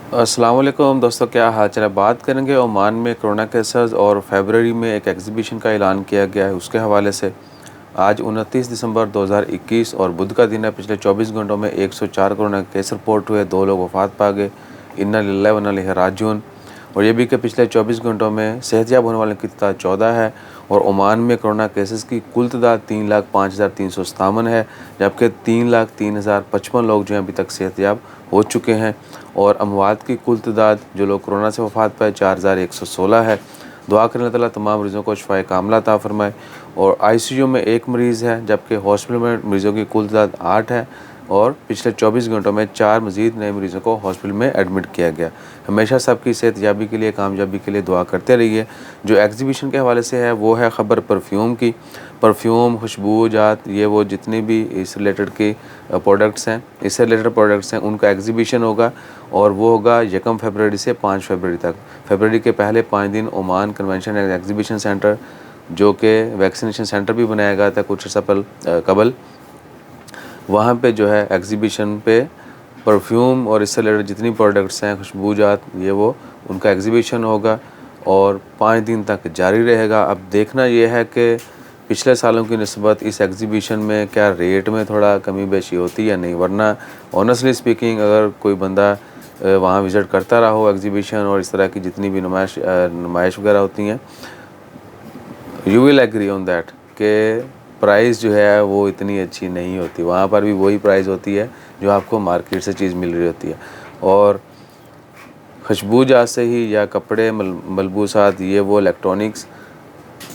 अस्सलाम वालेकुम दोस्तों, क्या हाल चाल है। बात करेंगे ओमान में कोरोना केसेस और फरवरी में एक एग्जीबिशन का ऐलान किया गया है उसके हवाले से। आज 29 दिसंबर 2021 और बुध का दिन है। पिछले 24 घंटों में 104 कोरोना केस रिपोर्ट हुए, 2 लोग वफात पा गए। इन्ना लिल्लाहि व इन्ना इलैहि राजिऊन। और ये भी कि पिछले 24 घंटों में सेहतयाब होने वालों की तादाद 14 है और ओमान में कोरोना केसेस की कुल तादाद 3,05,357 है, जबकि 3,03,055 लोग जो हैं अभी तक सेहतयाब हो चुके हैं। और अमवात की कुल तादाद जो लोग कोरोना से वफात पाए 4,116 है। दुआ करें अल्लाह ताला तमाम मरीज़ों को शिफाए कामिला अता फरमाए। और आईसीयू में 1 मरीज़ है, जबकि हॉस्पिटल में मरीज़ों की कुल तादाद 8 है और पिछले 24 घंटों में 4 मज़ीद नए मरीज़ों को हॉस्पिटल में एडमिट किया गया। हमेशा सबकी सेहतयाबी के लिए, कामयाबी के लिए दुआ करते रहिए। जो एग्जीबिशन के हवाले से है वो है ख़बर परफ्यूम की। परफ्यूम, खुशबूजात, ये वो जितनी भी इस रिलेटेड की प्रोडक्ट्स हैं, इससे रिलेटेड प्रोडक्ट्स हैं, उनका एग्जीबिशन होगा और वो होगा 1 फरवरी से 5 फरवरी तक। फरवरी के पहले 5 दिन Oman convention and exhibition centre, जो कि वैक्सीनेशन सेंटर भी बनाया गया था कुछ अर्सा कबल, वहाँ पे जो है एग्जीबिशन पे परफ्यूम और इससे रिलेटेड जितनी प्रोडक्ट्स हैं, खुशबूजात, ये वो उनका एग्जीबिशन होगा और 5 दिन तक जारी रहेगा। अब देखना ये है कि पिछले सालों की निस्बत इस एग्जीबिशन में क्या रेट में थोड़ा कमी बेशी होती है या नहीं, वरना ऑनेस्टली स्पीकिंग अगर कोई बंदा वहाँ विज़िट करता रहा हो एग्जीबिशन और इस तरह की जितनी भी नुमाइश वगैरह होती हैं, you will agree on that कि प्राइस जो है वो इतनी अच्छी नहीं होती। वहाँ पर भी वही प्राइस होती है जो आपको मार्केट से चीज़ मिल रही होती है। और खुशबूजात से ही या कपड़े, मलबूसात, ये वो इलेक्ट्रॉनिक्स,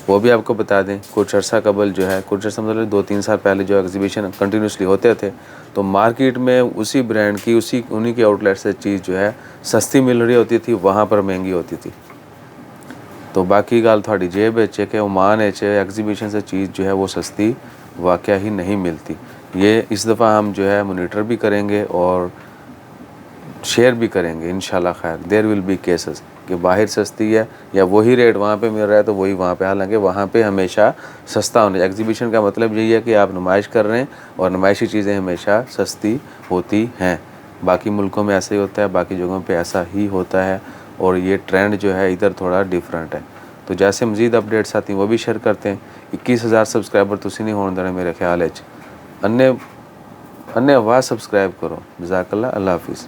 वो भी आपको बता दें कुछ अर्सा कबल जो है, कुछ अर्सा मतलब 2-3 साल पहले जो एग्जीबिशन कंटिन्यूसली होते थे, तो मार्केट में उसी ब्रांड की, उन्हीं के आउटलेट से चीज़ जो है सस्ती मिल रही होती थी, वहाँ पर महंगी होती थी। तो बाकी गल थोड़ी जेब है कि ओमान एग्जीबिशन से चीज़ जो है वो सस्ती वाकया ही नहीं मिलती। ये इस दफ़ा हम जो है मोनीटर भी करेंगे और शेयर भी करेंगे इंशाल्लाह। खैर, देयर विल बी केसेस कि बाहर सस्ती है या वही रेट वहाँ पे मिल रहा है तो वही वहाँ पे, हालांकि वहाँ पे हमेशा सस्ता होना। एग्जीबिशन का मतलब यही है कि आप नुमाइश कर रहे हैं और नुमाइशी चीज़ें हमेशा सस्ती होती हैं। बाकी मुल्कों में ऐसा ही होता है, बाकी जगहों पे ऐसा ही होता है और ये ट्रेंड जो है इधर थोड़ा डिफरेंट है। तो जैसे मज़ीद अपडेट्स आती हैं वो भी शेयर करते हैं। 21,000 सबसक्राइबर तुसी नहीं होने देने मेरे ख्याल है। अन्य आवाज़ सब्सक्राइब करो। जज़ाकल्लाह, अल्लाह हाफिज़।